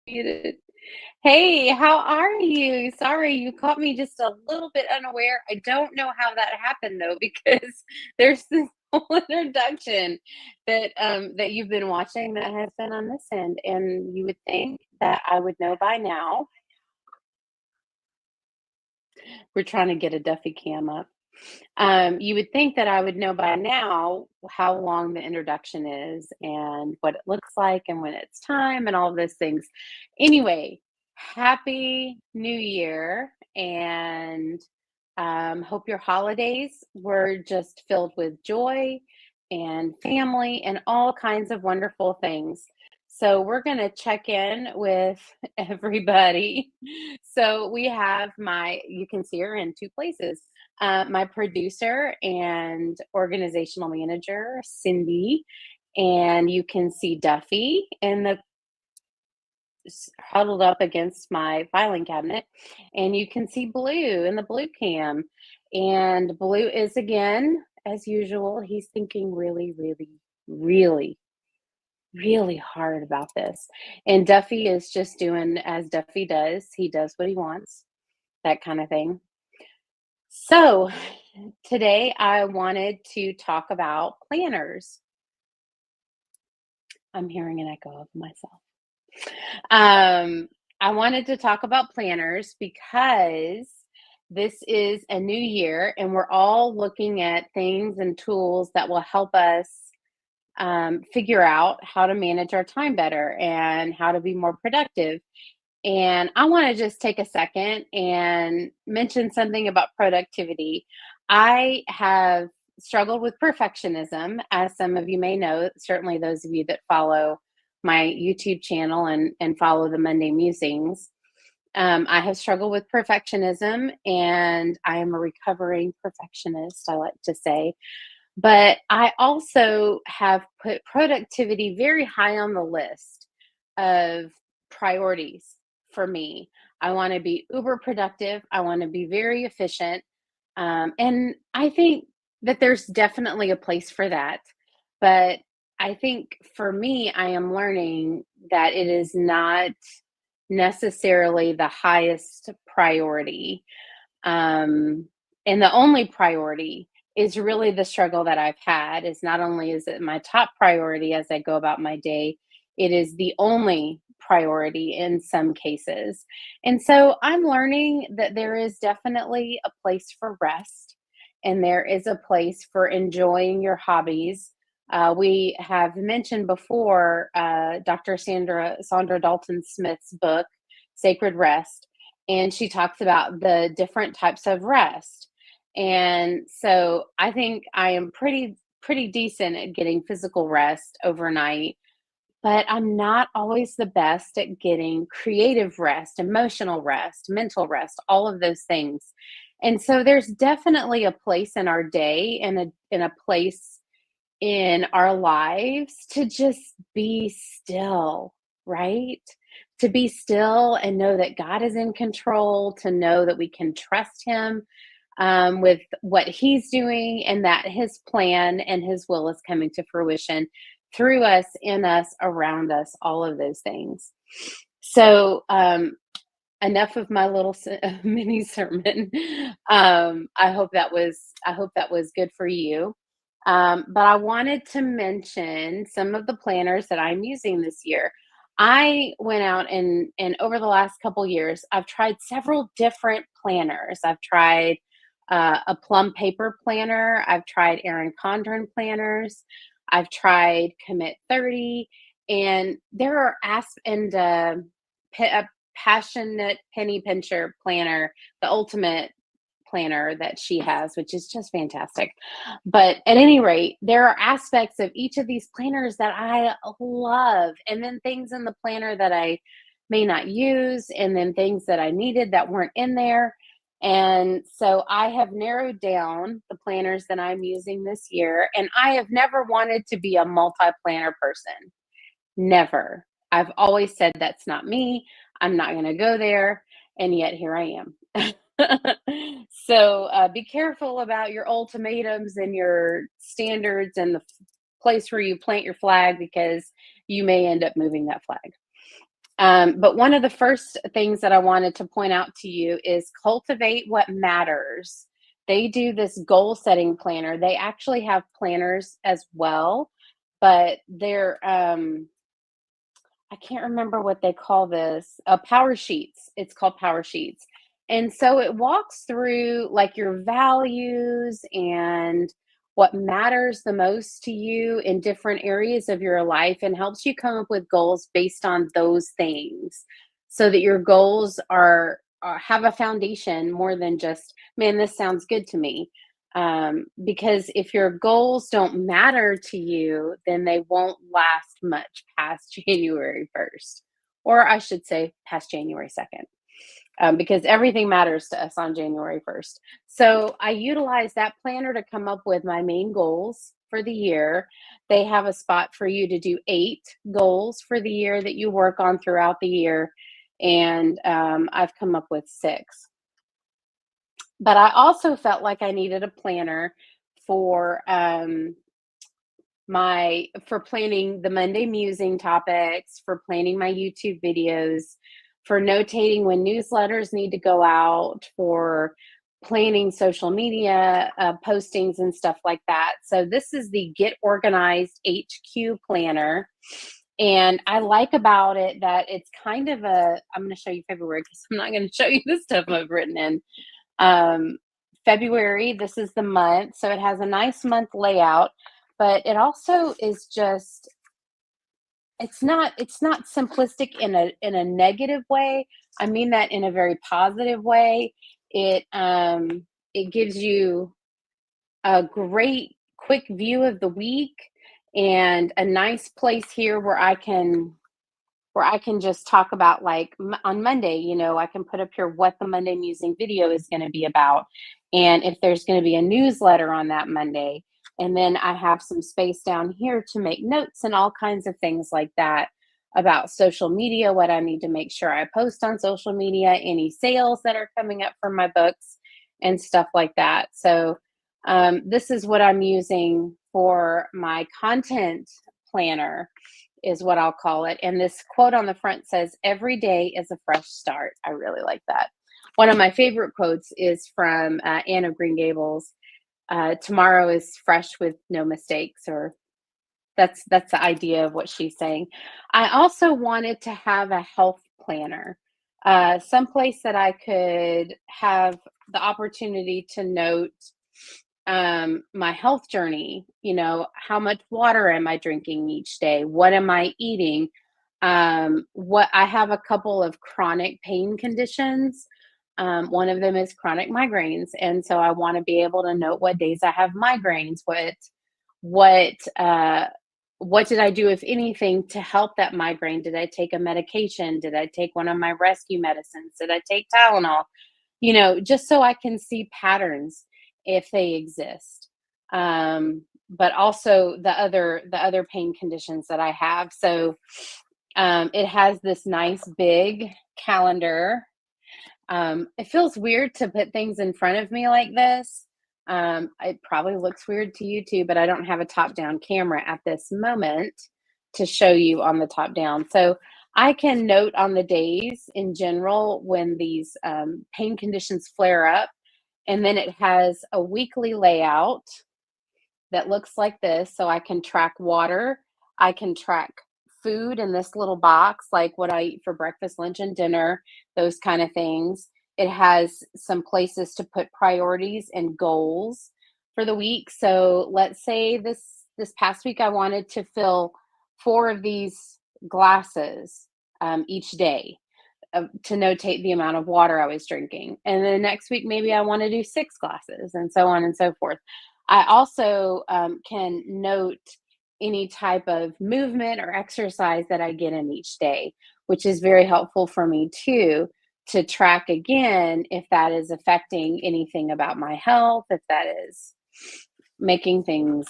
Muted. Hey, how are you? Sorry, you caught me just a little bit unaware. I don't know how that happened though, because there's this whole introduction that you've been watching that has been on this end, and you would think that I would know by now. We're trying to get a Duffy cam up. You would think that I would know by now how long the introduction is and what it looks like and when it's time and all of those things. Anyway, happy New Year and hope your holidays were just filled with joy and family and all kinds of wonderful things. So, we're going to check in with everybody. So, we have you can see her in two places, my producer and organizational manager, Cindy, and you can see Duffy in the huddled up against my filing cabinet, and you can see Blue in the Blue cam. And Blue is again, as usual, he's thinking really, really, really, really hard about this. And Duffy is just doing as Duffy does. He does what he wants, that kind of thing. So, today I wanted to talk about planners. I'm hearing an echo of myself. I wanted to talk about planners because this is a new year and we're all looking at things and tools that will help us figure out how to manage our time better and how to be more productive. And I want to just take a second and mention something about productivity. I have struggled with perfectionism, as some of you may know, certainly those of you that follow my YouTube channel and follow the Monday Musings. I have struggled with perfectionism and I am a recovering perfectionist, I like to say. But I also have put productivity very high on the list of priorities for me. I want to be uber productive. I want to be very efficient. And I think that there's definitely a place for that. But I think for me, I am learning that it is not necessarily the highest priority. And the only priority is really the struggle that I've had is not only is it my top priority as I go about my day, it is the only priority in some cases. And so I'm learning that there is definitely a place for rest and there is a place for enjoying your hobbies. We have mentioned before Dr. Sandra Dalton Smith's book, Sacred Rest, and she talks about the different types of rest. And so I think I am pretty decent at getting physical rest overnight, but I'm not always the best at getting creative rest, emotional rest, mental rest, all of those things. And so there's definitely a place in our day and a place in our lives to just be still, right? To be still and know that God is in control, to know that we can trust Him with what He's doing and that His plan and His will is coming to fruition through us, in us, around us, all of those things. So, enough of my little mini sermon. I hope that was good for you. But I wanted to mention some of the planners that I'm using this year. I went out and over the last couple years, I've tried several different planners. I've tried a plum paper planner. I've tried Erin Condren planners. I've tried Commit 30, and there are a passionate penny pincher planner, the ultimate planner that she has, which is just fantastic. But at any rate, there are aspects of each of these planners that I love, and then things in the planner that I may not use, and then things that I needed that weren't in there. And so I have narrowed down the planners that I'm using this year, and I have never wanted to be a multi planner person. Never. I've always said that's not me. I'm not going to go there. And yet here I am. So be careful about your ultimatums and your standards and the place where you plant your flag because you may end up moving that flag. But one of the first things that I wanted to point out to you is cultivate what matters. They do this goal setting planner. They actually have planners as well, but they're I can't remember what they call this. Power sheets. It's called power sheets. And so it walks through like your values and what matters the most to you in different areas of your life and helps you come up with goals based on those things so that your goals are have a foundation more than just, man, this sounds good to me. Because if your goals don't matter to you, then they won't last much past January 1st, or I should say past January 2nd, because everything matters to us on January 1st. So I utilize that planner to come up with my main goals for the year. They have a spot for you to do 8 goals for the year that you work on throughout the year. And I've come up with 6. But I also felt like I needed a planner for my for planning the Monday musing topics, for planning my YouTube videos, for notating when newsletters need to go out, for planning social media postings and stuff like that. So this is the Get Organized HQ planner. And I like about it that it's kind of I'm going to show you February because I'm not going to show you the stuff I've written in. um, February, this is the month, so it has a nice month layout, but it also is just it's not simplistic in a negative way. I mean that in a very positive way. It gives you a great quick view of the week and a nice place here where I can just talk about like on Monday, I can put up here what the Monday musing video is going to be about. And if there's going to be a newsletter on that Monday, and then I have some space down here to make notes and all kinds of things like that about social media, what I need to make sure I post on social media, any sales that are coming up for my books and stuff like that. So this is what I'm using for my content planner is what I'll call it. And this quote on the front says, "Every day is a fresh start." I really like that. One of my favorite quotes is from Anne of Green Gables. Tomorrow is fresh with no mistakes, or that's the idea of what she's saying. I also wanted to have a health planner, someplace that I could have the opportunity to note my health journey. How much water am I drinking each day? What am I eating? What I have a couple of chronic pain conditions. One of them is chronic migraines, and so I want to be able to note what days I have migraines. What uh, what did I do, if anything, to help that migraine? Did I take a medication? Did I take one of my rescue medicines? Did I take Tylenol? Just so I can see patterns if they exist. But also the other pain conditions that I have. So it has this nice big calendar. It feels weird to put things in front of me like this. It probably looks weird to you too, but I don't have a top down camera at this moment to show you on the top down. So I can note on the days in general when these pain conditions flare up. And then it has a weekly layout that looks like this. So I can track water, I can track food in this little box, like what I eat for breakfast, lunch, and dinner, those kind of things. It has some places to put priorities and goals for the week. So let's say this past week I wanted to fill 4 of these glasses each day to notate the amount of water I was drinking. And then next week, maybe I want to do 6 glasses and so on and so forth. I also can note any type of movement or exercise that I get in each day, which is very helpful for me too, to track again if that is affecting anything about my health, if that is making things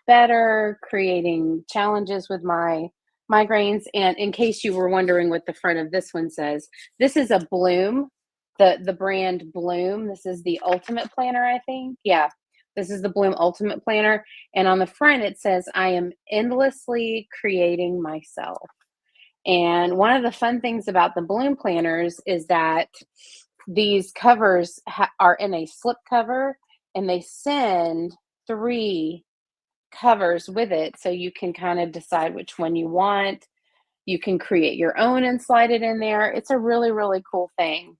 better, creating challenges with my migraines. And in case you were wondering what the front of this one says, this is a Bloom, the brand Bloom. This is the Ultimate Planner, I think. Yeah, this is the Bloom Ultimate Planner. And on the front, it says, "I am endlessly creating myself." And one of the fun things about the balloon planners is that these covers are in a slip cover, and they send three covers with it so you can kind of decide which one you want. You can create your own and slide it in there. It's a really, really cool thing.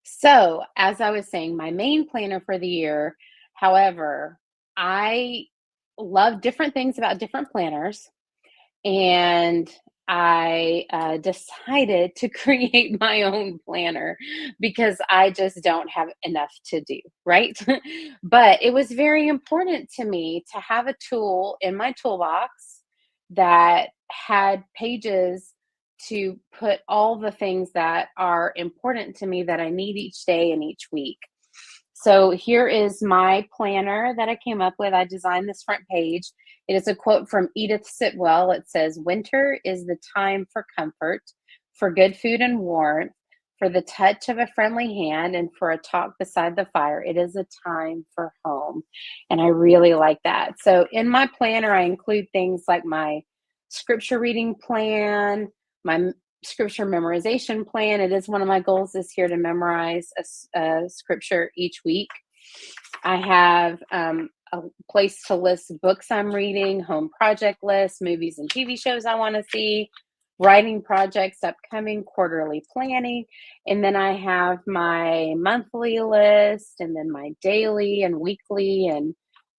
So, as I was saying, my main planner for the year, however, I love different things about different planners. And I decided to create my own planner because I just don't have enough to do, right? But it was very important to me to have a tool in my toolbox that had pages to put all the things that are important to me that I need each day and each week. So here is my planner that I came up with. I designed this front page. It is a quote from Edith Sitwell. It says, "Winter is the time for comfort, for good food and warmth, for the touch of a friendly hand, and for a talk beside the fire. It is a time for home." And I really like that. So in my planner, I include things like my scripture reading plan, my scripture memorization plan. It is one of my goals this year to memorize a scripture each week. I have a place to list books I'm reading, home project lists, movies and TV shows I want to see, writing projects upcoming, quarterly planning. And then I have my monthly list, and then my daily and weekly, and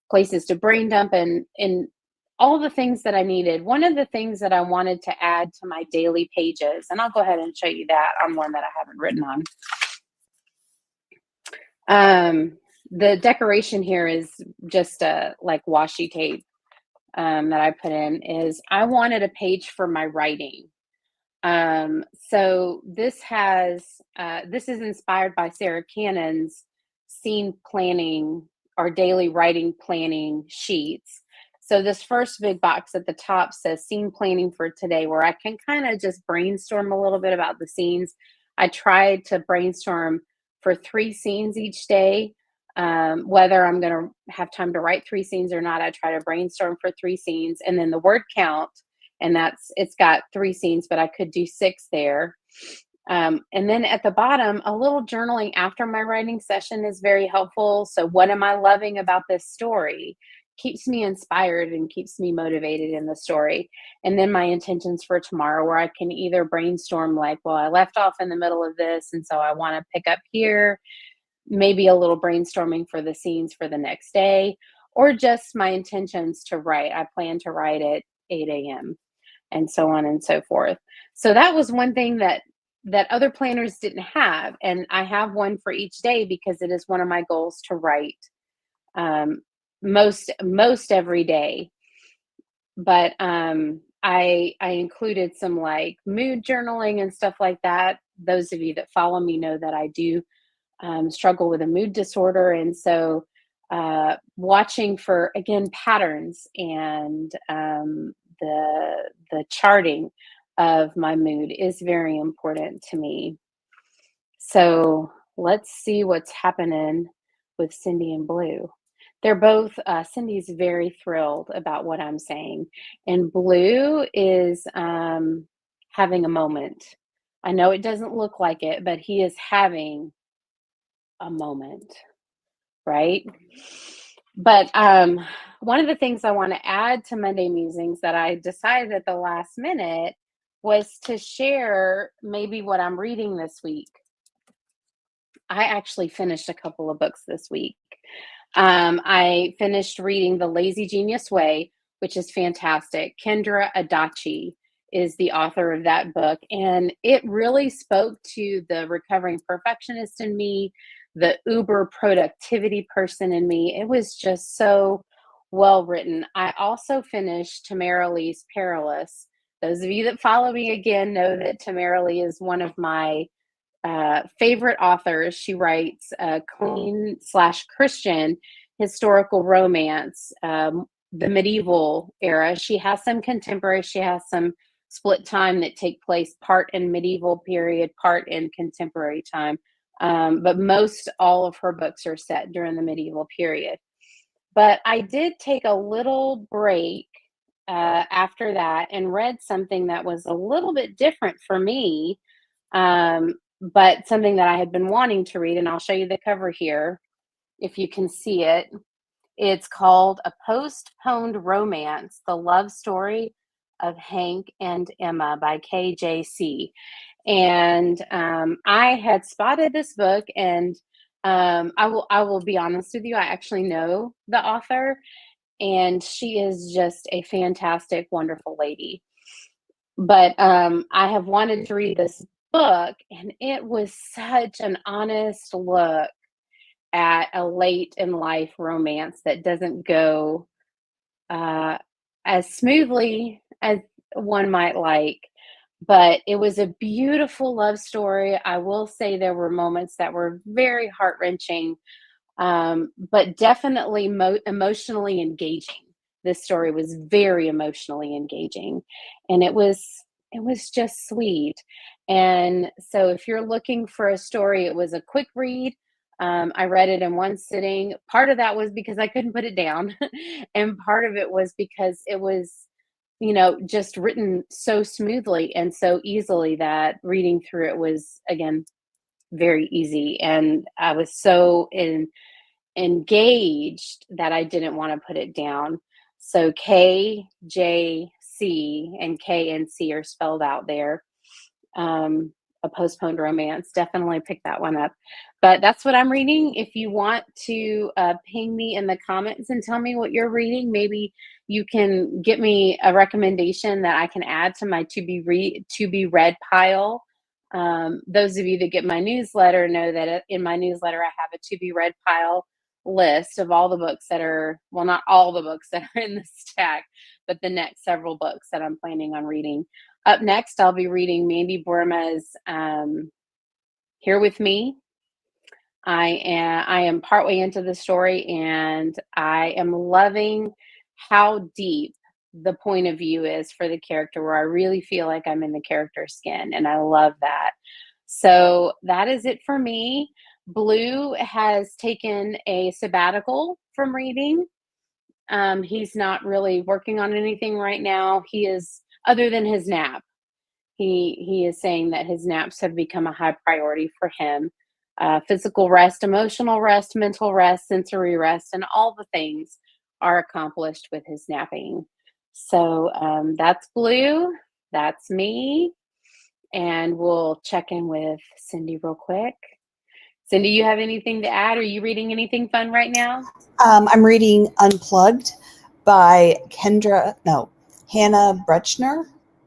places to brain dump, and all the things that I needed. One of the things that I wanted to add to my daily pages, and I'll go ahead and show you that on one that I haven't written on. The decoration here is just a like washi tape that I put in. Is I wanted a page for my writing. So this is inspired by Sarah Cannon's scene planning or daily writing planning sheets. So this first big box at the top says scene planning for today, where I can kind of just brainstorm a little bit about the scenes. I tried to brainstorm for 3 scenes each day. Whether I'm going to have time to write 3 scenes or not, I try to brainstorm for 3 scenes, and then the word count, and it's got 3 scenes, but I could do 6 there. And then at the bottom, a little journaling after my writing session is very helpful. So, what am I loving about this story? Keeps me inspired and keeps me motivated in the story. And then my intentions for tomorrow, where I can either brainstorm, like, well, I left off in the middle of this, and so I want to pick up here, maybe a little brainstorming for the scenes for the next day, or just my intentions to write. I plan to write at 8 a.m., and so on and so forth. So that was one thing that other planners didn't have, and I have one for each day because it is one of my goals to write um, most every day. But I included some like mood journaling and stuff like that. Those of you that follow me know that I do struggle with a mood disorder, and so watching for again patterns and the charting of my mood is very important to me. So let's see what's happening with Cindy and Blue. They're both, Cindy's very thrilled about what I'm saying, and Blue is having a moment. I know it doesn't look like it, but he is having a moment, right? But one of the things I want to add to Monday Musings that I decided at the last minute was to share maybe what I'm reading this week. I actually finished a couple of books this week. I finished reading The Lazy Genius Way, which is fantastic. Kendra Adachi is the author of that book, and it really spoke to the recovering perfectionist in me, the uber productivity person in me. It was just so well written. I also finished Tamara Lee's Perilous. Those of you that follow me again know that Tamara Lee is one of my favorite authors. She writes clean slash Christian historical romance, the medieval era. She has some contemporary. She has some split time that take place part in medieval period, part in contemporary time. But most all of her books are set during the medieval period. But I did take a little break after that and read something that was a little bit different for me, but something that I had been wanting to read. And I'll show you the cover here if you can see it. It's called A Postponed Romance, The Love Story of Hank and Emma by KJC. And I had spotted this book, and I will be honest with you, I actually know the author, and she is just a fantastic, wonderful lady. But I have wanted to read this book, and it was such an honest look at a late in life romance that doesn't go uh, as smoothly as one might like. But it was a beautiful love story. I will say there were moments that were very heart wrenching, but definitely emotionally engaging. This story was very emotionally engaging, and it was just sweet. And so, if you're looking for a story, it was a quick read. I read it in one sitting. Part of that was because I couldn't put it down, and part of it was because it was, just written so smoothly and so easily that reading through it was, again, very easy. And I was so engaged that I didn't want to put it down. So KJC and K and C are spelled out there. A postponed romance. Definitely pick that one up. But that's what I'm reading. If you want to ping me in the comments and tell me what you're reading, maybe you can get me a recommendation that I can add to my to be read pile. Those of you that get my newsletter know that in my newsletter I have a to be read pile list of all the books that are, well, not all the books that are in the stack, but the next several books that I'm planning on reading. Up next, I'll be reading Mandy Burma's Here With Me. I am partway into the story, and I am loving how deep the point of view is for the character, where I really feel like I'm in the character's skin, and I love that. So that is it for me. Blue has taken a sabbatical from reading. He's not really working on anything right now. He is, other than his nap. He is saying that his naps have become a high priority for him. Physical rest, emotional rest, mental rest, sensory rest, and all the things are accomplished with his napping. So that's Blue. That's me. And we'll check in with Cindy real quick. Cindy, you have anything to add? Are you reading anything fun right now? I'm reading Unplugged by Hannah Brechner,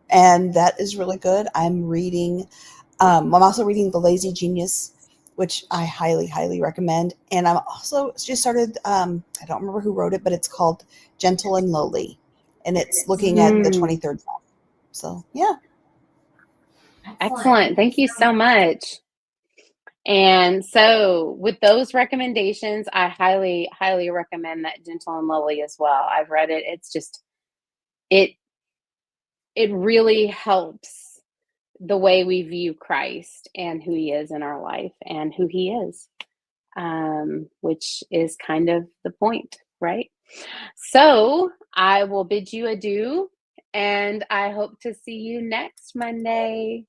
and that is really good. I'm also reading The Lazy Genius, which I highly, highly recommend. And I'm also just started, I don't remember who wrote it, but it's called Gentle and Lowly, and it's looking at the 23rd Psalm. So, yeah. Excellent. Thank you so much. And so, with those recommendations, I highly, highly recommend that Gentle and Lowly as well. I've read it. It's just, it it really helps the way we view Christ and who he is in our life and who he is, which is kind of the point, right? So I will bid you adieu, and I hope to see you next Monday.